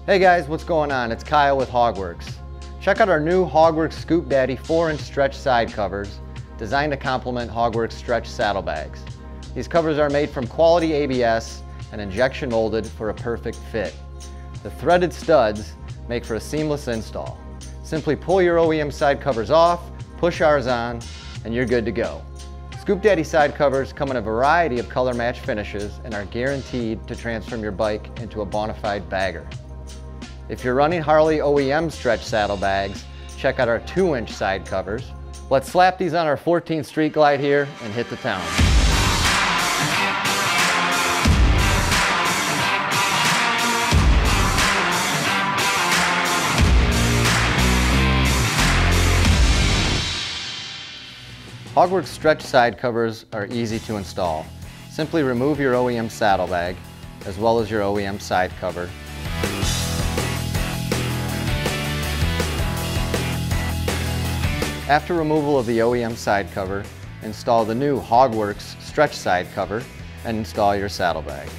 Hey guys, what's going on? It's Kyle with HOGWORKZ. Check out our new HOGWORKZ Scoop Daddy 4-inch stretch side covers designed to complement HOGWORKZ stretch saddlebags. These covers are made from quality ABS and injection molded for a perfect fit. The threaded studs make for a seamless install. Simply pull your OEM side covers off, push ours on, and you're good to go. Scoop Daddy side covers come in a variety of color match finishes and are guaranteed to transform your bike into a bona fide bagger. If you're running Harley OEM stretch saddlebags, check out our 2-inch side covers. Let's slap these on our 14th Street Glide here and hit the town. HOGWORKZ stretch side covers are easy to install. Simply remove your OEM saddlebag as well as your OEM side cover. After removal of the OEM side cover, install the new HOGWORKZ stretch side cover and install your saddlebag.